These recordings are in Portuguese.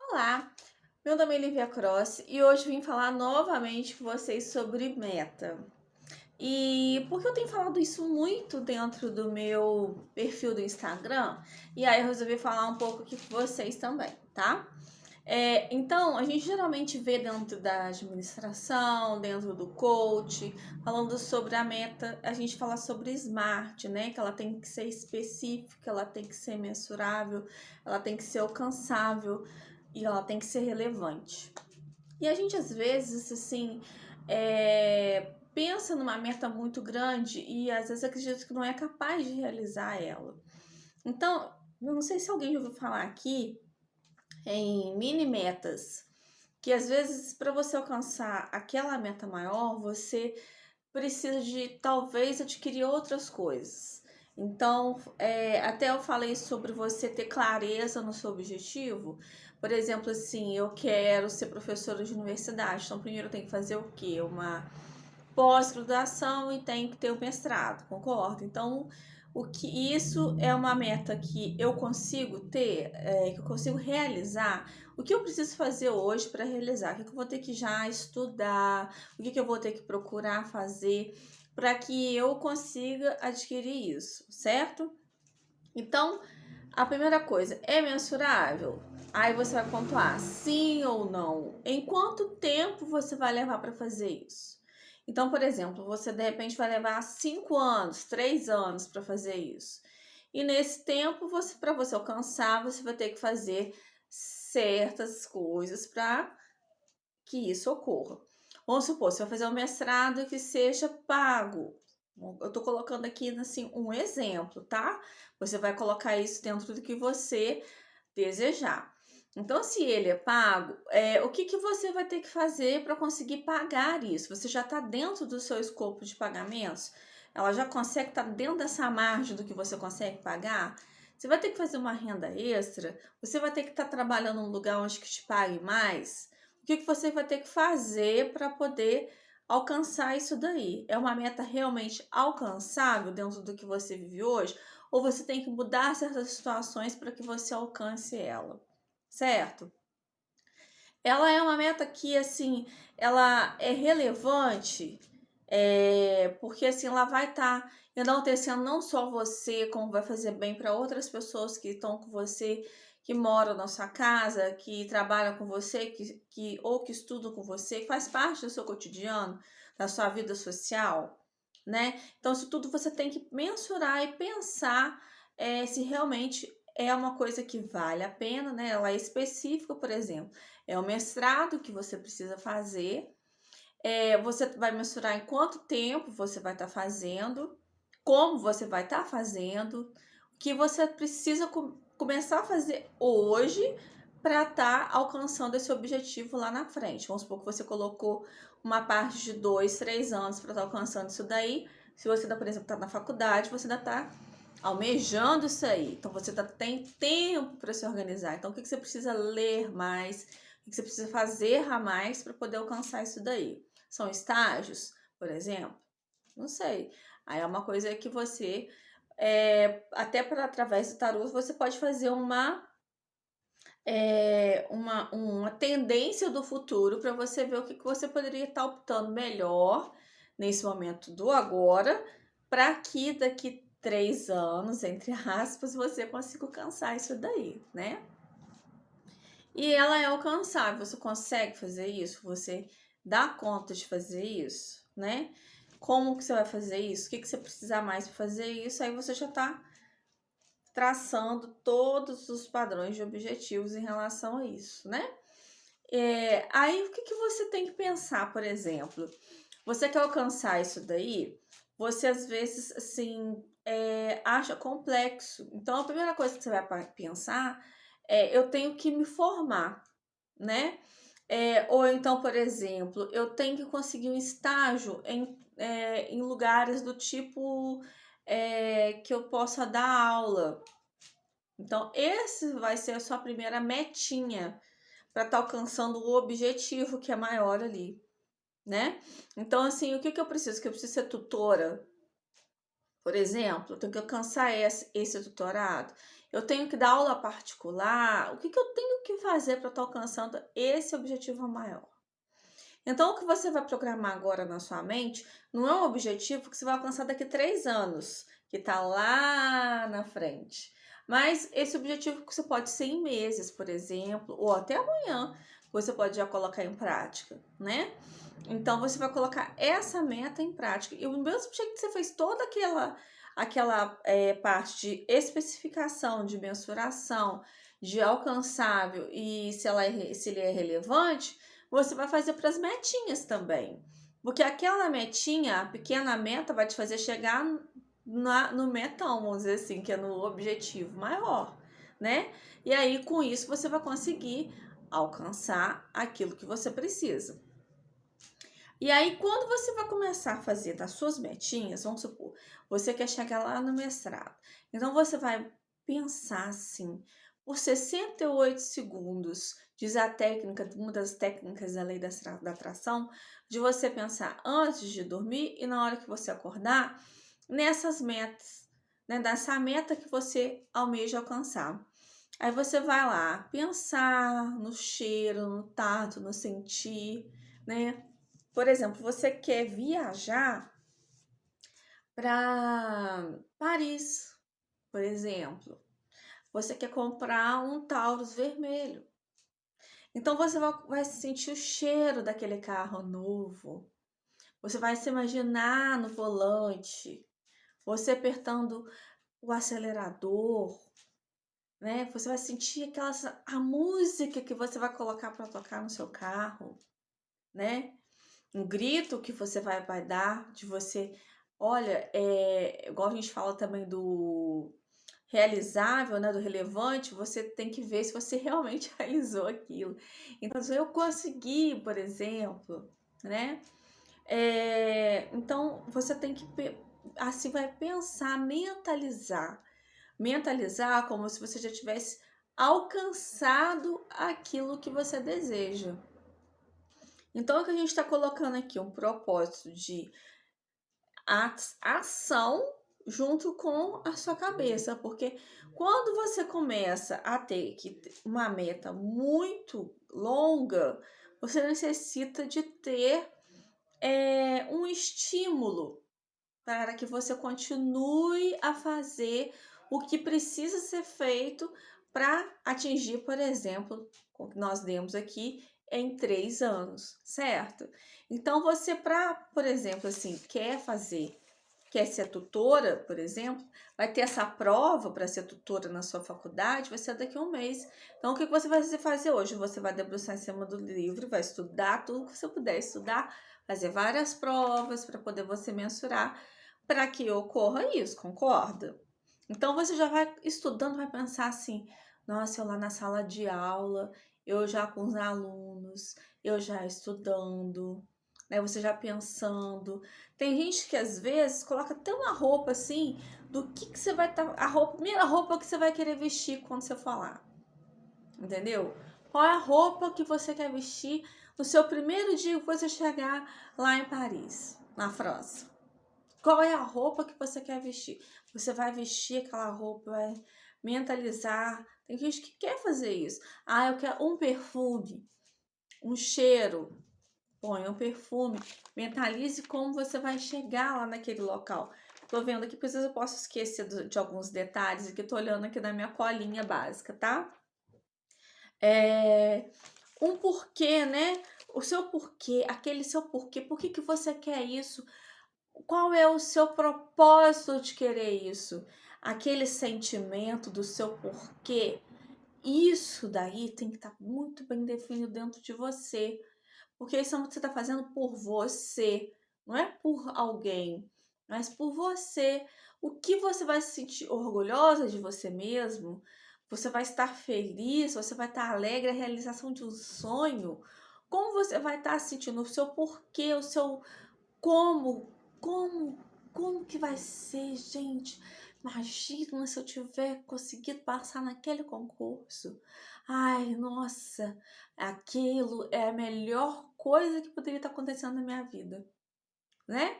Olá, meu nome é Lívia Cross e hoje vim falar novamente com vocês sobre meta. E porque eu tenho falado isso muito dentro do meu perfil do Instagram, e aí eu resolvi falar um pouco aqui com vocês também, tá? Então, a gente geralmente vê dentro da administração, dentro do coach, falando sobre a meta, a gente fala sobre SMART, né? Que ela tem que ser específica, ela tem que ser mensurável, ela tem que ser alcançável e ela tem que ser relevante. E a gente, às vezes, assim, pensa numa meta muito grande e às vezes acredita que não é capaz de realizar ela. Então, eu não sei se alguém já ouviu falar aqui em mini metas, que às vezes para você alcançar aquela meta maior, você precisa de talvez adquirir outras coisas. Então, até eu falei sobre você ter clareza no seu objetivo. Por exemplo, assim, eu quero ser professora de universidade. Então, primeiro eu tenho que fazer o quê? Uma pós-graduação e tenho que ter o mestrado, concordo? Então, o que isso é uma meta que eu consigo ter, que eu consigo realizar. O que eu preciso fazer hoje para realizar? O que eu vou ter que já estudar? O que eu vou ter que procurar fazer para que eu consiga adquirir isso, certo? Então, a primeira coisa é mensurável. Aí você vai pontuar sim ou não. Em quanto tempo você vai levar para fazer isso? Então, por exemplo, você de repente vai levar 5 anos, 3 anos para fazer isso. E nesse tempo, para você alcançar, você vai ter que fazer certas coisas para que isso ocorra. Vamos supor, você vai fazer um mestrado que seja pago. Eu estou colocando aqui assim um exemplo, tá? Você vai colocar isso dentro do que você desejar. Então, se ele é pago, o que você vai ter que fazer para conseguir pagar isso? Você já está dentro do seu escopo de pagamentos? Ela já consegue estar dentro dessa margem do que você consegue pagar? Você vai ter que fazer uma renda extra? Você vai ter que estar trabalhando num lugar onde que te pague mais? O que você vai ter que fazer para poder alcançar isso daí? É uma meta realmente alcançável dentro do que você vive hoje? Ou você tem que mudar certas situações para que você alcance ela, certo? Ela é uma meta que, assim, ela é relevante, porque, assim, ela vai estar enaltecendo não só você, como vai fazer bem para outras pessoas que estão com você, que moram na sua casa, que trabalham com você, ou que estudam com você, que faz parte do seu cotidiano, da sua vida social, né? Então, isso tudo você tem que mensurar e pensar se realmente é uma coisa que vale a pena, né? Ela é específica, por exemplo. É o mestrado que você precisa fazer. Você vai mensurar em quanto tempo você vai estar fazendo, como você vai estar fazendo, o que você precisa começar a fazer hoje para estar alcançando esse objetivo lá na frente. Vamos supor que você colocou uma parte de 2, 3 anos para estar alcançando isso daí. Se você, por exemplo, está na faculdade, você ainda está almejando isso aí. Então, você tem tempo para se organizar. Então, o que você precisa ler mais? O que você precisa fazer a mais para poder alcançar isso daí? São estágios, por exemplo? Não sei. Aí é uma coisa que você, até através do tarô, você pode fazer uma tendência do futuro para você ver o que você poderia estar optando melhor nesse momento do agora, para que daqui 3 anos, entre aspas, você consiga alcançar isso daí, né? E ela é alcançável, você consegue fazer isso? Você dá conta de fazer isso, né? Como que você vai fazer isso? O que você precisa mais para fazer isso? Aí você já está traçando todos os padrões de objetivos em relação a isso, né? Aí o que você tem que pensar, por exemplo? Você quer alcançar isso daí? Você às vezes assim acha complexo. Então a primeira coisa que você vai pensar eu tenho que me formar, né? Ou então, por exemplo, eu tenho que conseguir um estágio em lugares do tipo que eu possa dar aula. Então, esse vai ser a sua primeira metinha para estar alcançando o objetivo que é maior ali, né? Então, assim, o que eu preciso? Que eu preciso ser tutora, por exemplo, eu tenho que alcançar esse tutorado. eu tenho que dar aula particular, o que que eu tenho que fazer para estar alcançando esse objetivo maior? Então, o que você vai programar agora na sua mente não é um objetivo que você vai alcançar daqui a 3 anos, que está lá na frente. Mas esse objetivo que você pode ser em meses, por exemplo, ou até amanhã, você pode já colocar em prática, né? Então, você vai colocar essa meta em prática. E o mesmo jeito que você fez toda aquela parte de especificação, de mensuração, de alcançável e se ele é relevante, você vai fazer para as metinhas também. Porque aquela metinha, a pequena meta, vai te fazer chegar no metão, vamos dizer assim, que é no objetivo maior, né? E aí, com isso, você vai conseguir alcançar aquilo que você precisa. E aí, quando você vai começar a fazer das suas metinhas, vamos supor, você quer chegar lá no mestrado. Então, você vai pensar assim, por 68 segundos, diz a técnica, uma das técnicas da lei da atração, de você pensar antes de dormir e na hora que você acordar, nessas metas, né, dessa meta que você almeja alcançar. Aí você vai lá pensar no cheiro, no tato, no sentir, né? Por exemplo, você quer viajar para Paris, por exemplo. Você quer comprar um Taurus vermelho. Então você vai sentir o cheiro daquele carro novo. Você vai se imaginar no volante, você apertando o acelerador, né? Você vai sentir a música que você vai colocar para tocar no seu carro, né? Um grito que você vai dar de você. Olha, igual a gente fala também do realizável, né, do relevante, você tem que ver se você realmente realizou aquilo. Então, se eu consegui, por exemplo, né? Então, você tem que, assim, vai pensar, mentalizar como se você já tivesse alcançado aquilo que você deseja. Então, o que a gente está colocando aqui, um propósito de ação junto com a sua cabeça, porque quando você começa a ter uma meta muito longa, você necessita de ter um estímulo para que você continue a fazer o que precisa ser feito para atingir, por exemplo, o que nós demos aqui em 3 anos, certo? Então, você, por exemplo, assim, quer ser tutora, por exemplo, vai ter essa prova para ser tutora na sua faculdade, vai ser daqui a um mês. Então, o que você vai fazer hoje? Você vai debruçar em cima do livro, vai estudar tudo que você puder estudar, fazer várias provas para poder você mensurar para que ocorra isso, concorda? Então, você já vai estudando, vai pensar assim, nossa, eu lá na sala de aula, eu já com os alunos, eu já estudando, né? Você já pensando. Tem gente que às vezes coloca até uma roupa assim, do que você vai estar, primeira roupa que você vai querer vestir quando você for lá. Entendeu? Qual é a roupa que você quer vestir no seu primeiro dia que você chegar lá em Paris, na França? Qual é a roupa que você quer vestir? Você vai vestir aquela roupa, vai mentalizar. Tem gente que quer fazer isso. Ah, eu quero um perfume, um cheiro. Põe um perfume. Mentalize como você vai chegar lá naquele local. Tô vendo aqui, porque eu posso esquecer de alguns detalhes. Aqui tô olhando aqui na minha colinha básica, tá? Um porquê, né? O seu porquê, aquele seu porquê. Por que você quer isso? Qual é o seu propósito de querer isso? Aquele sentimento do seu porquê. Isso daí tem que estar muito bem definido dentro de você. Porque isso você está fazendo por você. Não é por alguém, mas por você. O que você vai se sentir orgulhosa de você mesmo? Você vai estar feliz? Você vai estar alegre? A realização de um sonho? Como você vai estar sentindo o seu porquê, o seu como, como, como que vai ser, gente? Imagina se eu tiver conseguido passar naquele concurso. Ai, nossa, aquilo é a melhor coisa que poderia estar acontecendo na minha vida, né?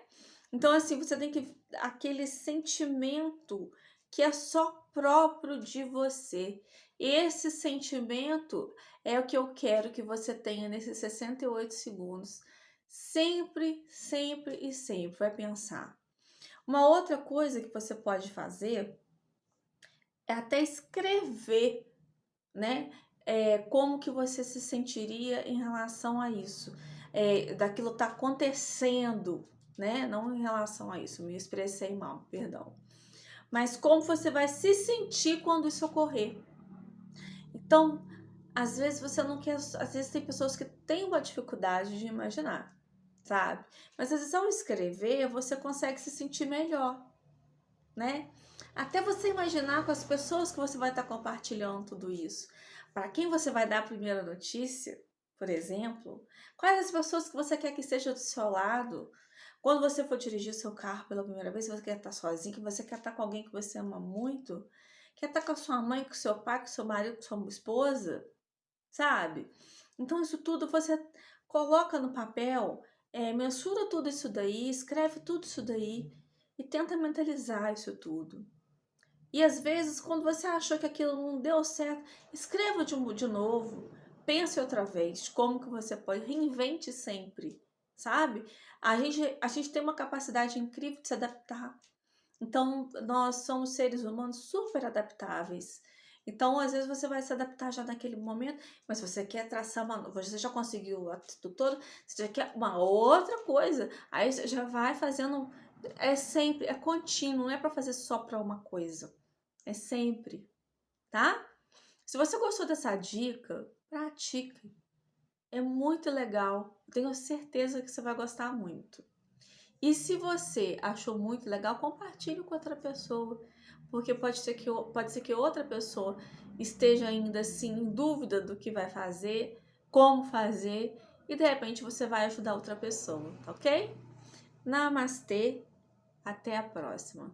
Então, assim, você tem que aquele sentimento que é só próprio de você. Esse sentimento é o que eu quero que você tenha nesses 68 segundos. Sempre, sempre e sempre vai pensar. Uma outra coisa que você pode fazer é até escrever, né? Como que você se sentiria em relação a isso, daquilo tá acontecendo, né? Não em relação a isso, me expressei mal, perdão. Mas como você vai se sentir quando isso ocorrer. Então, às vezes você não quer, às vezes tem pessoas que têm uma dificuldade de imaginar, sabe? Mas às vezes ao escrever, você consegue se sentir melhor, né? Até você imaginar com as pessoas que você vai estar compartilhando tudo isso. Para quem você vai dar a primeira notícia, por exemplo, quais as pessoas que você quer que estejam do seu lado. Quando você for dirigir seu carro pela primeira vez, você quer estar sozinho, que você quer estar com alguém que você ama muito, quer estar com a sua mãe, com seu pai, com seu marido, com sua esposa, sabe? Então isso tudo você coloca no papel, mensura tudo isso daí, escreve tudo isso daí e tenta mentalizar isso tudo. E às vezes, quando você achou que aquilo não deu certo, escreva de novo, pense outra vez, como que você pode, reinvente sempre, sabe? A gente tem uma capacidade incrível de se adaptar. Então, nós somos seres humanos super adaptáveis. Então, às vezes você vai se adaptar já naquele momento, mas você quer traçar você já conseguiu tudo todo, você já quer uma outra coisa. Aí você já vai fazendo, é sempre, é contínuo, não é para fazer só para uma coisa. É sempre, tá? Se você gostou dessa dica, pratique. É muito legal. Tenho certeza que você vai gostar muito. E se você achou muito legal, compartilhe com outra pessoa, porque pode ser que outra pessoa esteja ainda assim em dúvida do que vai fazer, como fazer, e de repente você vai ajudar outra pessoa, tá ok? Namastê, até a próxima.